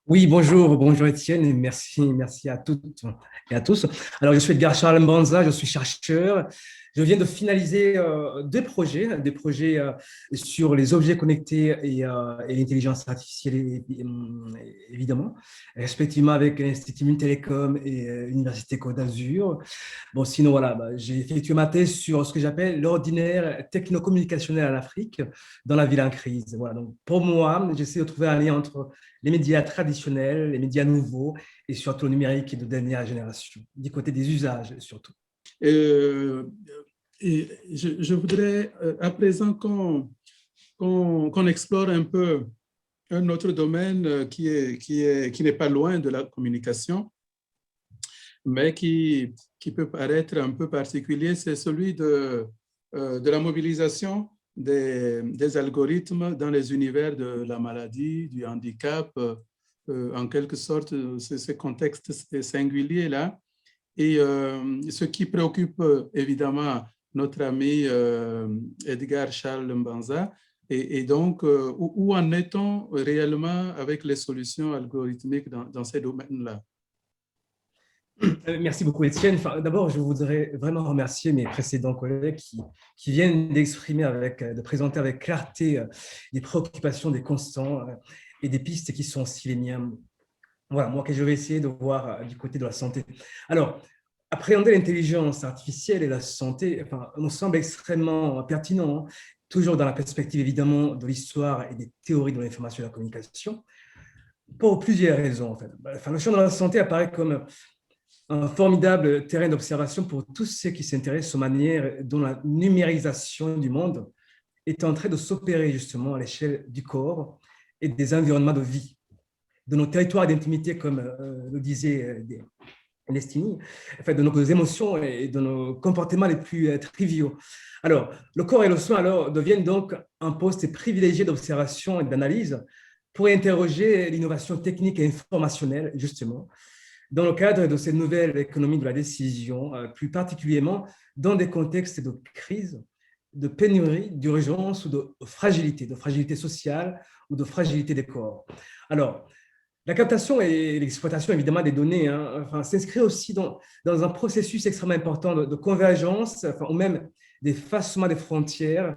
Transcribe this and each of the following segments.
Oui, bonjour Étienne, et merci à toutes et à tous. Alors, je suis Edgar Charles Mbanza, je suis chercheur. Je viens de finaliser des projets sur les objets connectés et l'intelligence artificielle, évidemment, respectivement avec l'Institut Mines-Télécom et l'Université Côte d'Azur. Bon, sinon, voilà, j'ai effectué ma thèse sur ce que j'appelle l'ordinaire technocommunicationnel en Afrique dans la ville en crise. Voilà, donc pour moi, j'essaie de trouver un lien entre les médias traditionnels, les médias nouveaux et surtout le numérique de dernière génération, du côté des usages surtout. Euh, je voudrais à présent qu'on explore un peu un autre domaine qui n'est pas loin de la communication, mais qui peut paraître un peu particulier, c'est celui de la mobilisation des algorithmes dans les univers de la maladie, du handicap, en quelque sorte, ce contexte singulier-là. Et ce qui préoccupe évidemment notre ami Edgar Charles Mbanza, et donc où en est-on réellement avec les solutions algorithmiques dans ces domaines-là? Merci beaucoup, Étienne. Enfin, d'abord, je voudrais vraiment remercier mes précédents collègues qui viennent d'exprimer de présenter avec clarté les préoccupations des constants et des pistes qui sont aussi les miennes. Voilà, moi que je vais essayer de voir du côté de la santé. Alors, appréhender l'intelligence artificielle et la santé, enfin, me semble extrêmement pertinent, hein, toujours dans la perspective évidemment de l'histoire et des théories de l'information et de la communication, pour plusieurs raisons en fait. Enfin, le champ de la santé apparaît comme un formidable terrain d'observation pour tous ceux qui s'intéressent aux manières dont la numérisation du monde est en train de s'opérer justement à l'échelle du corps et des environnements de vie, de nos territoires d'intimité, comme le disait Destiny, enfin, de nos émotions et de nos comportements les plus triviaux. Alors, le corps et le soin alors, deviennent donc un poste privilégié d'observation et d'analyse pour interroger l'innovation technique et informationnelle, justement, dans le cadre de cette nouvelle économie de la décision, plus particulièrement dans des contextes de crise, de pénurie, d'urgence ou de fragilité sociale ou de fragilité des corps. Alors, la captation et l'exploitation, évidemment, des données enfin, s'inscrit aussi dans un processus extrêmement important de convergence, enfin, ou même d'effacement des frontières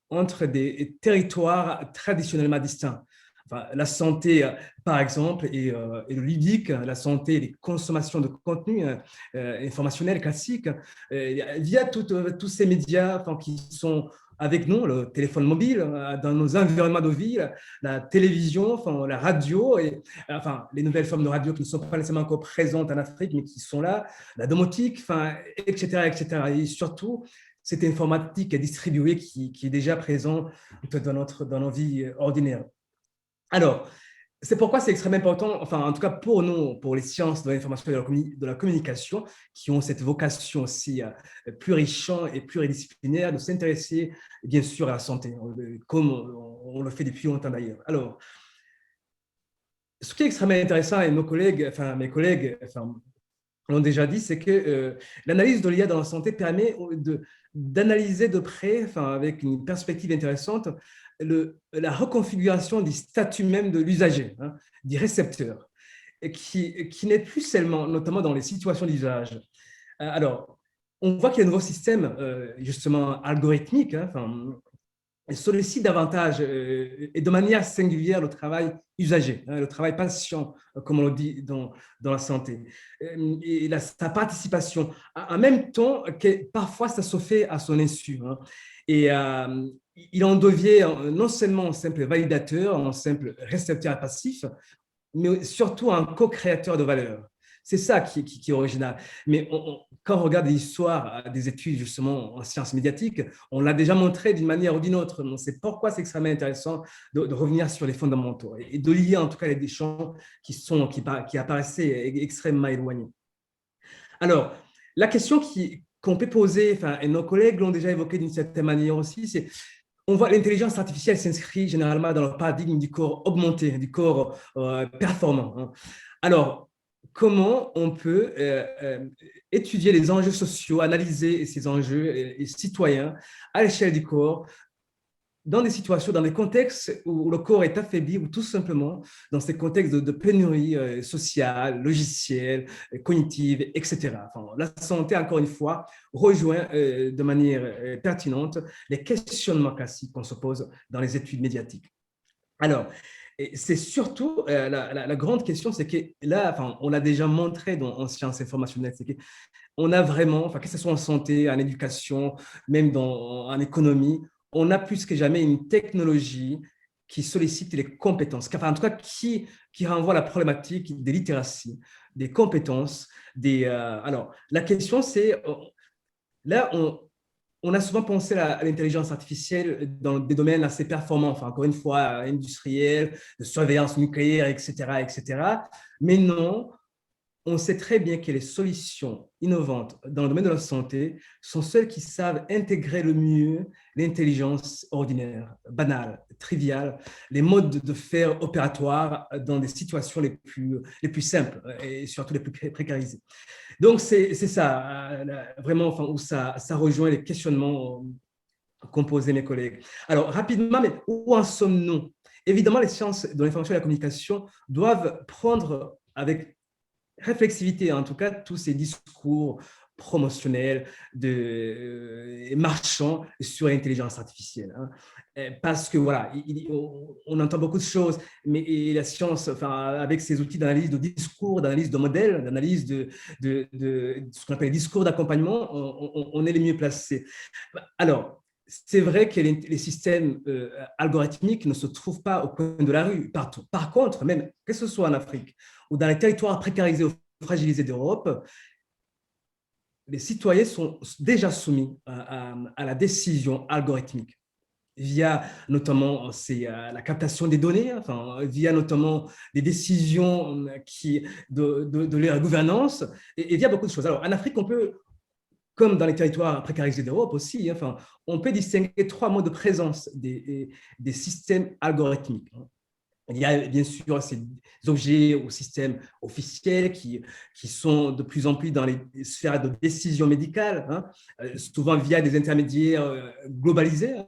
entre des territoires traditionnellement distincts. Enfin, la santé, par exemple, et le ludique, la santé et les consommations de contenu informationnel classique, via tous ces médias enfin, qui sont avec nous, le téléphone mobile, dans nos environnements de vie, la télévision, enfin, la radio, et enfin, les nouvelles formes de radio qui ne sont pas nécessairement encore présentes en Afrique, mais qui sont là, la domotique, enfin, etc., etc. Et surtout, cette informatique distribuée qui est déjà présente dans nos vies ordinaires. Alors, c'est pourquoi c'est extrêmement important, enfin, en tout cas pour nous, pour les sciences de l'information et de la communication, qui ont cette vocation aussi plurichamp et pluridisciplinaire, de s'intéresser, bien sûr, à la santé, comme on le fait depuis longtemps d'ailleurs. Alors, ce qui est extrêmement intéressant, et mes collègues enfin, l'ont déjà dit, c'est que l'analyse de l'IA dans la santé permet d'analyser de près, enfin, avec une perspective intéressante, la reconfiguration du statut même de l'usager, hein, du récepteur, et qui n'est plus seulement, notamment dans les situations d'usage. Alors, on voit qu'il y a un nouveau système, justement, algorithmique, hein, enfin, sollicite davantage et de manière singulière le travail usagé, hein, le travail patient, comme on le dit dans la santé, et sa participation, en même temps que parfois ça se fait à son insu. Hein, et il en devient non seulement un simple validateur, un simple récepteur passif, mais surtout un co-créateur de valeur. C'est ça qui est original. Mais quand on regarde l'histoire des études justement en sciences médiatiques, on l'a déjà montré d'une manière ou d'une autre. C'est pourquoi c'est extrêmement intéressant de revenir sur les fondamentaux et de lier en tout cas les champs qui apparaissaient extrêmement éloignés. Alors, la question qu'on peut poser, enfin, et nos collègues l'ont déjà évoqué d'une certaine manière aussi, c'est on voit l'intelligence artificielle s'inscrit généralement dans le paradigme du corps augmenté, du corps performant. Hein. Alors, comment on peut étudier les enjeux sociaux, analyser ces enjeux citoyens à l'échelle du corps dans des situations, dans des contextes où le corps est affaibli ou tout simplement dans ces contextes de pénurie sociale, logicielle, cognitive, etc. Enfin, la santé, encore une fois, rejoint de manière pertinente les questionnements classiques qu'on se pose dans les études médiatiques. Alors, c'est surtout la grande question, c'est que là, enfin, on l'a déjà montré en sciences informationnelles, c'est qu'on a vraiment, enfin, que ce soit en santé, en éducation, même en économie, on a plus que jamais une technologie qui sollicite les compétences, enfin, en tout cas qui renvoie à la problématique des littératies, des compétences. Alors, la question, c'est, là, on a souvent pensé à l'intelligence artificielle dans des domaines assez performants, enfin, encore une fois, industriels, de surveillance nucléaire, etc., etc. Mais non, on sait très bien que les solutions innovantes dans le domaine de la santé sont celles qui savent intégrer le mieux l'intelligence ordinaire, banale, triviale, les modes de faire opératoires dans des situations les plus simples et surtout les plus précarisées. Donc, c'est ça, vraiment, enfin, où ça rejoint les questionnements qu'ont posés mes collègues. Alors, rapidement, mais où en sommes-nous? Évidemment, les sciences de l'information et de la communication doivent prendre avec réflexivité, en tout cas, tous ces discours promotionnels marchands sur l'intelligence artificielle. Hein. Parce que voilà, on entend beaucoup de choses, mais la science, enfin, avec ses outils d'analyse de discours, d'analyse de modèles, d'analyse de ce qu'on appelle les discours d'accompagnement, on est les mieux placés. Alors, c'est vrai que les systèmes algorithmiques ne se trouvent pas au coin de la rue partout. Par contre, même que ce soit en Afrique ou dans les territoires précarisés ou fragilisés d'Europe, les citoyens sont déjà soumis à la décision algorithmique via notamment la captation des données, enfin, via notamment des décisions de leur gouvernance et via beaucoup de choses. Alors, en Afrique, on peut, comme dans les territoires précarisés d'Europe aussi, enfin, on peut distinguer trois modes de présence des systèmes algorithmiques. Il y a bien sûr ces objets ou systèmes officiels qui sont de plus en plus dans les sphères de décision médicale, hein, souvent via des intermédiaires globalisés. Hein.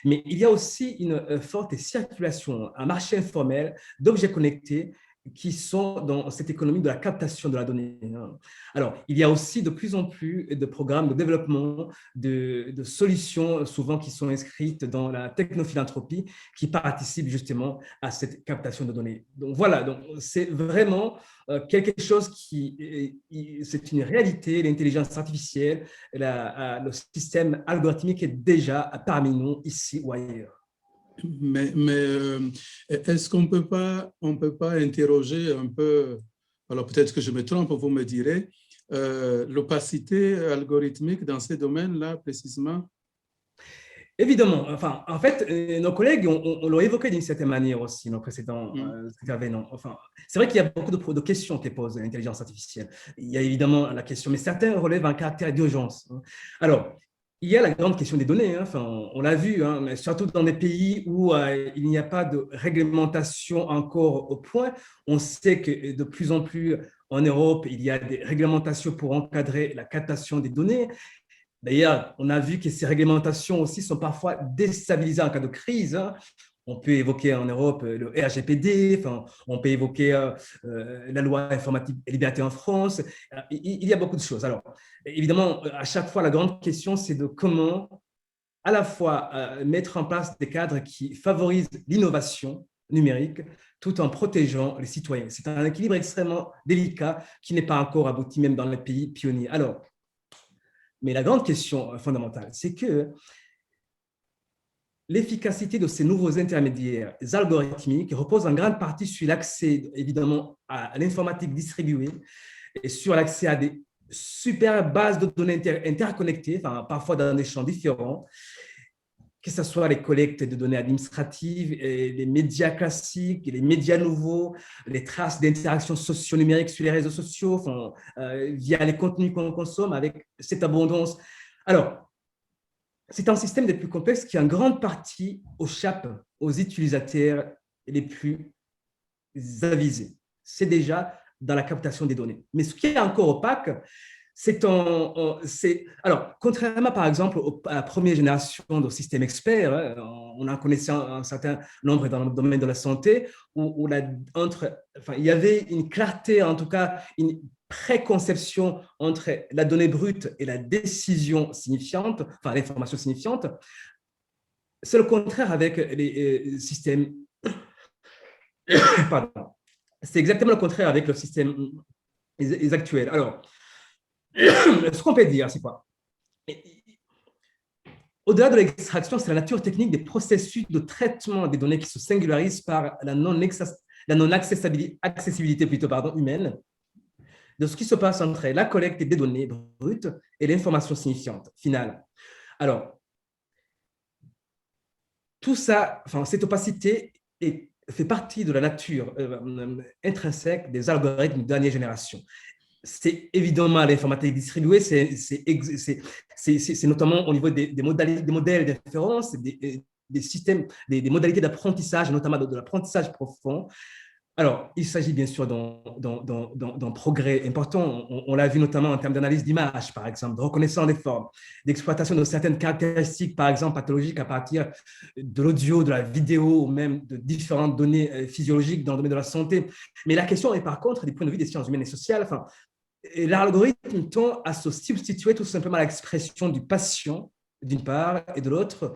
Mais il y a aussi une forte circulation, un marché informel d'objets connectés qui sont dans cette économie de la captation de la donnée. Hein. Alors, il y a aussi de plus en plus de programmes de développement de solutions, souvent qui sont inscrites dans la technophilanthropie, qui participent justement à cette captation de données. Donc voilà, donc c'est vraiment quelque chose c'est une réalité, l'intelligence artificielle, le système algorithmique est déjà parmi nous, ici ou ailleurs. Mais est-ce qu'on on peut pas interroger un peu, alors peut-être que je me trompe, vous me direz, l'opacité algorithmique dans ces domaines-là précisément? Évidemment, enfin, en fait, nos collègues, on l'a évoqué d'une certaine manière aussi, nos précédents intervenants. Enfin, c'est vrai qu'il y a beaucoup de questions qui posent l'intelligence artificielle. Il y a évidemment la question, mais certains relèvent un caractère d'urgence. Hein. Alors, il y a la grande question des données, hein. Enfin, on l'a vu, hein, mais surtout dans des pays où il n'y a pas de réglementation encore au point. On sait que de plus en plus en Europe, il y a des réglementations pour encadrer la captation des données. D'ailleurs, on a vu que ces réglementations aussi sont parfois déstabilisantes en cas de crise. Hein. On peut évoquer en Europe le RGPD, enfin, on peut évoquer la loi informatique et liberté en France. Il y a beaucoup de choses. Alors, évidemment, à chaque fois, la grande question, c'est de comment à la fois mettre en place des cadres qui favorisent l'innovation numérique tout en protégeant les citoyens. C'est un équilibre extrêmement délicat qui n'est pas encore abouti même dans les pays pionniers. Alors, mais la grande question fondamentale, c'est que l'efficacité de ces nouveaux intermédiaires algorithmiques repose en grande partie sur l'accès, évidemment, à l'informatique distribuée et sur l'accès à des super bases de données interconnectées, enfin, parfois dans des champs différents, que ce soit les collectes de données administratives, les médias classiques, les médias nouveaux, les traces d'interactions socio-numériques sur les réseaux sociaux, enfin, via les contenus qu'on consomme avec cette abondance. Alors, c'est un système des plus complexes qui, en grande partie, échappe aux utilisateurs les plus avisés. C'est déjà dans la captation des données. Mais ce qui est encore opaque, Alors, contrairement par exemple à la première génération de systèmes experts, hein, on a connaissé un certain nombre dans le domaine de la santé, où il y avait une clarté, en tout cas une préconception entre la donnée brute et la décision signifiante, enfin l'information signifiante. C'est le contraire avec les systèmes. Pardon. C'est exactement le contraire avec le système actuel. Alors, ce qu'on peut dire, c'est quoi? Au-delà de l'extraction, c'est la nature technique des processus de traitement des données qui se singularisent par la non-accessibilité humaine de ce qui se passe entre la collecte des données brutes et l'information signifiante finale. Alors, tout ça, cette opacité fait partie de la nature intrinsèque des algorithmes de dernière génération. C'est évidemment l'informatique distribuée, c'est notamment au niveau des modèles d'inférence, des systèmes, des modalités d'apprentissage, notamment de l'apprentissage profond. Alors, il s'agit bien sûr d'un progrès important. On l'a vu notamment en termes d'analyse d'images, par exemple, de reconnaissance des formes, d'exploitation de certaines caractéristiques, par exemple, pathologiques à partir de l'audio, de la vidéo, ou même de différentes données physiologiques dans le domaine de la santé. Mais la question est par contre, du point de vue des sciences humaines et sociales, l'algorithme tend à se substituer tout simplement à l'expression du patient, d'une part, et de l'autre,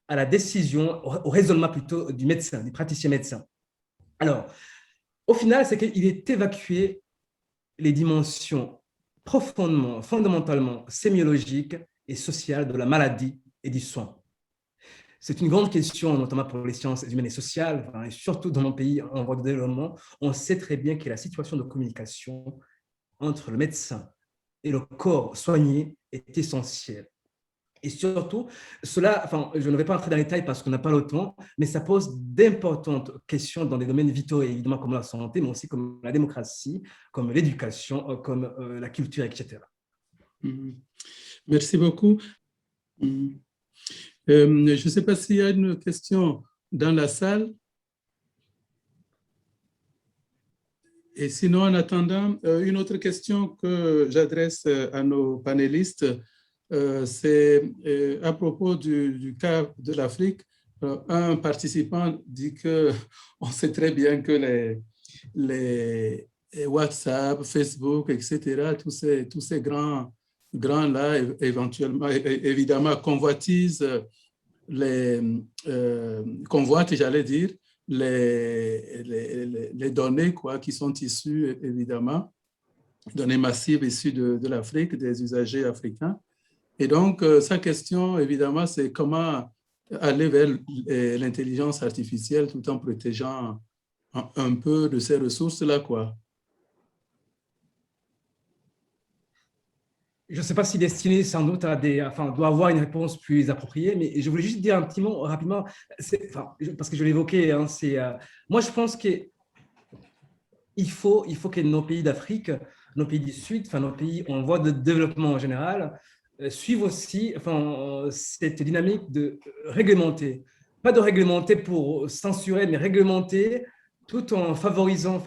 à la décision, au raisonnement plutôt du médecin, du praticien médecin. Alors, au final, c'est qu'il est évacué les dimensions profondément, fondamentalement sémiologiques et sociales de la maladie et du soin. C'est une grande question, notamment pour les sciences humaines et sociales, et surtout dans mon pays en voie de développement. On sait très bien que la situation de communication entre le médecin et le corps soigné est essentielle. Et surtout, cela, je ne vais pas entrer dans les détails parce qu'on n'a pas le temps, mais ça pose d'importantes questions dans des domaines vitaux, évidemment comme la santé, mais aussi comme la démocratie, comme l'éducation, comme la culture, etc. Merci beaucoup. Je ne sais pas s'il y a une question dans la salle. Et sinon, en attendant, une autre question que j'adresse à nos panélistes, c'est à propos du cas de l'Afrique. Un participant dit qu'on sait très bien que les WhatsApp, Facebook, etc., tous ces grands-là, évidemment, convoitent, j'allais dire, les données qui sont issues, évidemment, données massives issues de l'Afrique, des usagers africains. Et donc, sa question, évidemment, c'est comment aller vers l'intelligence artificielle tout en protégeant un peu de ces ressources-là, quoi. Je ne sais pas si destiné sans doute à doit avoir une réponse plus appropriée, mais je voulais juste dire un petit mot rapidement, parce que je l'évoquais, hein, moi je pense qu'il faut que nos pays d'Afrique, nos pays du Sud, nos pays en voie de développement en général, suivent aussi cette dynamique de réglementer. Pas de réglementer pour censurer, mais réglementer tout en favorisant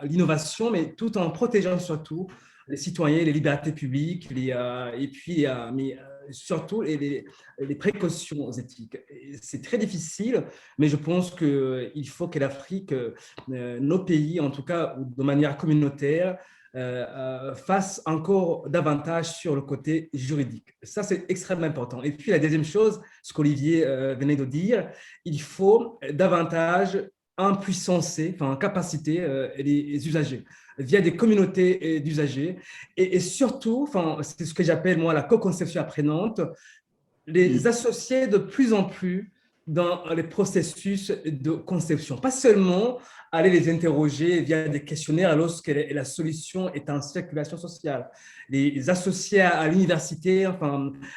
l'innovation, mais tout en protégeant surtout les citoyens, les libertés publiques, et puis mais surtout les précautions éthiques. C'est très difficile, mais je pense qu'il faut que l'Afrique, nos pays, en tout cas de manière communautaire, fassent encore davantage sur le côté juridique. Ça, c'est extrêmement important. Et puis, la deuxième chose, ce qu'Olivier venait de dire, il faut davantage impuissancer, capaciter les usagers via des communautés d'usagers et surtout, c'est ce que j'appelle moi la co-conception apprenante, les associer de plus en plus dans les processus de conception. Pas seulement aller les interroger via des questionnaires lorsque la solution est en circulation sociale. Les associer à l'université,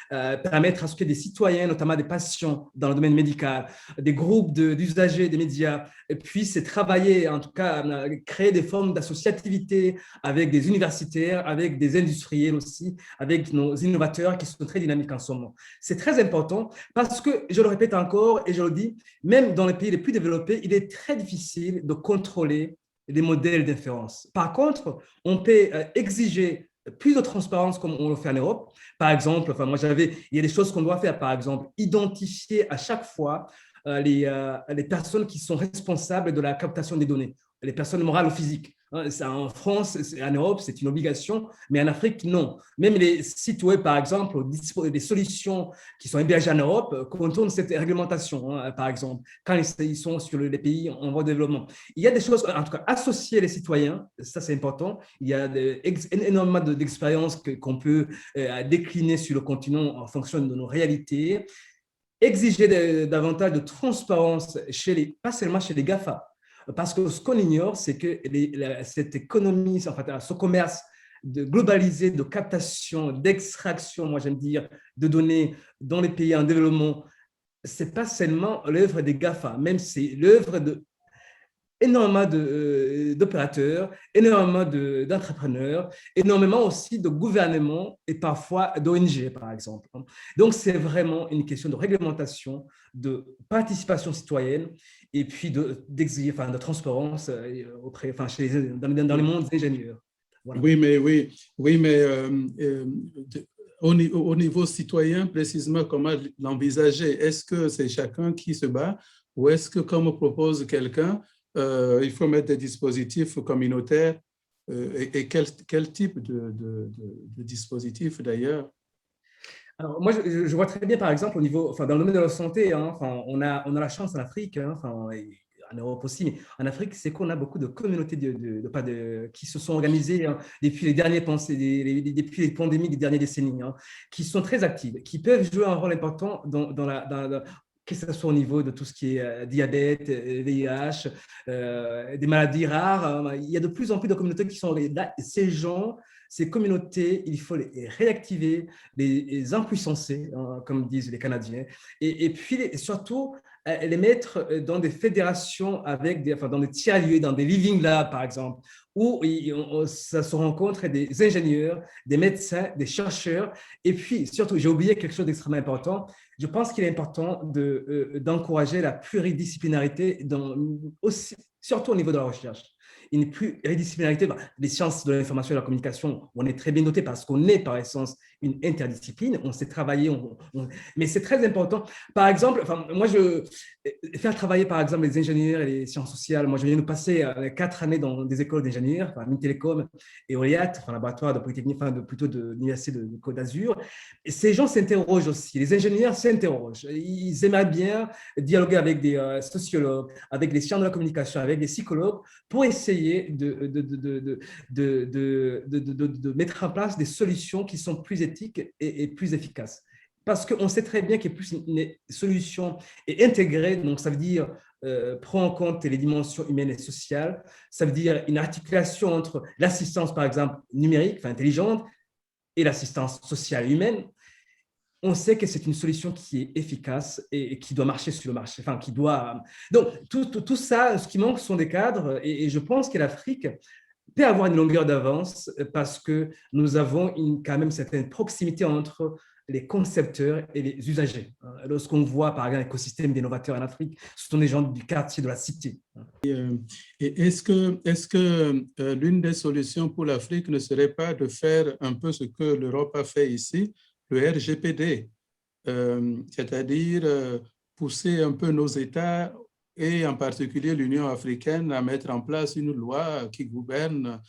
permettre à ce que des citoyens, notamment des patients dans le domaine médical, des groupes d'usagers des médias, puissent travailler, en tout cas, créer des formes d'associativité avec des universitaires, avec des industriels aussi, avec nos innovateurs qui sont très dynamiques en ce moment. C'est très important parce que, je le répète encore et je le dis, même dans les pays les plus développés, il est très difficile de contrôler les modèles d'inférence. Par contre, on peut exiger plus de transparence comme on le fait en Europe. Par exemple, enfin, il y a des choses qu'on doit faire, par exemple, identifier à chaque fois les personnes qui sont responsables de la captation des données, les personnes morales ou physiques. En France, en Europe, c'est une obligation, mais en Afrique, non. Même les sites web, par exemple, des solutions qui sont hébergées en Europe contournent cette réglementation, par exemple, quand ils sont sur les pays en voie de développement. Il y a des choses, en tout cas, associer les citoyens, ça c'est important. Il y a énormément d'expériences qu'on peut décliner sur le continent en fonction de nos réalités. Exiger davantage de transparence pas seulement chez les GAFA, parce que ce qu'on ignore, c'est que cette économie, en fait, ce commerce globalisé de captation, d'extraction, moi j'aime dire, de données dans les pays en développement, ce n'est pas seulement l'œuvre des GAFA, même c'est l'œuvre de énormément d'opérateurs, énormément d'entrepreneurs, énormément aussi de gouvernements et parfois d'ONG, par exemple. Donc, c'est vraiment une question de réglementation, de participation citoyenne et puis de transparence dans les mondes ingénieurs. Voilà. Oui, mais au niveau citoyen, précisément, comment l'envisager? Est-ce que c'est chacun qui se bat ou est-ce que, comme propose quelqu'un, il faut mettre des dispositifs communautaires et quel type de dispositif d'ailleurs? Alors, moi, je vois très bien, par exemple, dans le domaine de la santé, on a la chance en Afrique, et en Europe aussi, mais en Afrique, c'est qu'on a beaucoup de communautés qui se sont organisées depuis les dernières depuis les pandémies des dernières décennies, qui sont très actives, qui peuvent jouer un rôle important que ce soit au niveau de tout ce qui est diabète, VIH, des maladies rares. Il y a de plus en plus de communautés qui sont là. Ces communautés, il faut les réactiver, les impuissancer, comme disent les Canadiens, et puis surtout les mettre dans des fédérations dans des tiers-lieux, dans des living labs, par exemple, où ça se rencontre des ingénieurs, des médecins, des chercheurs, et puis surtout, j'ai oublié quelque chose d'extrêmement important. Je pense qu'il est important d'encourager la pluridisciplinarité, surtout au niveau de la recherche. Une pluridisciplinarité, les sciences de l'information et de la communication, on est très bien noté parce qu'on est par essence une interdiscipline, on sait travailler, mais c'est très important. Par exemple, faire travailler par exemple les ingénieurs et les sciences sociales, moi je viens de passer 4 années dans des écoles d'ingénieurs, Mintelecom et Oliat, laboratoire de Polytechnique, plutôt de l'Université de Côte d'Azur. Et ces gens s'interrogent aussi, les ingénieurs s'interrogent, ils aimeraient bien dialoguer avec des sociologues, avec les sciences de la communication, avec des psychologues, pour essayer de mettre en place des solutions qui sont plus éthiques et plus efficaces. Parce qu'on sait très bien qu'il y a plus une solution est intégrée, donc ça veut dire prend en compte les dimensions humaines et sociales, ça veut dire une articulation entre l'assistance, par exemple, numérique, intelligente, et l'assistance sociale humaine. On sait que c'est une solution qui est efficace et qui doit marcher sur le marché, Donc, tout ça, ce qui manque sont des cadres, et je pense que l'Afrique peut avoir une longueur d'avance parce que nous avons quand même certaine proximité entre les concepteurs et les usagers. Lorsqu'on voit, par exemple, l'écosystème d'innovateurs en Afrique, ce sont des gens du quartier, de la cité. Et est-ce que l'une des solutions pour l'Afrique ne serait pas de faire un peu ce que l'Europe a fait ici, le RGPD, c'est-à-dire pousser un peu nos États et en particulier l'Union africaine à mettre en place une loi qui gouverne,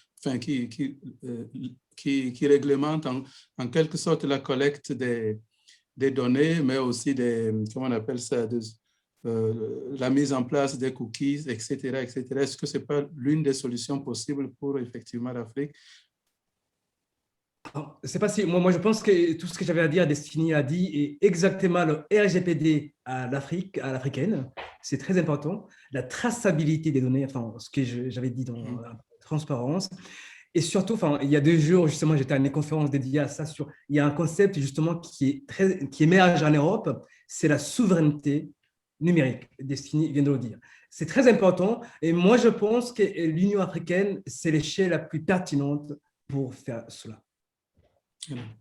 qui réglemente en quelque sorte la collecte des données, mais aussi comment on appelle ça, la mise en place des cookies, etc., etc. Est-ce que ce n'est pas l'une des solutions possibles pour effectivement l'Afrique? C'est pas si, moi, je pense que tout ce que j'avais à dire, Destiny a dit, est exactement le RGPD à l'Afrique, à l'africaine. C'est très important. La traçabilité des données, ce que j'avais dit dans la transparence. Et surtout, il y a 2 jours, justement, j'étais à une conférence dédiée à ça. Il y a un concept, justement, qui émerge en Europe, c'est la souveraineté numérique. Destiny vient de le dire. C'est très important. Et moi, je pense que l'Union africaine, c'est l'échelle la plus pertinente pour faire cela.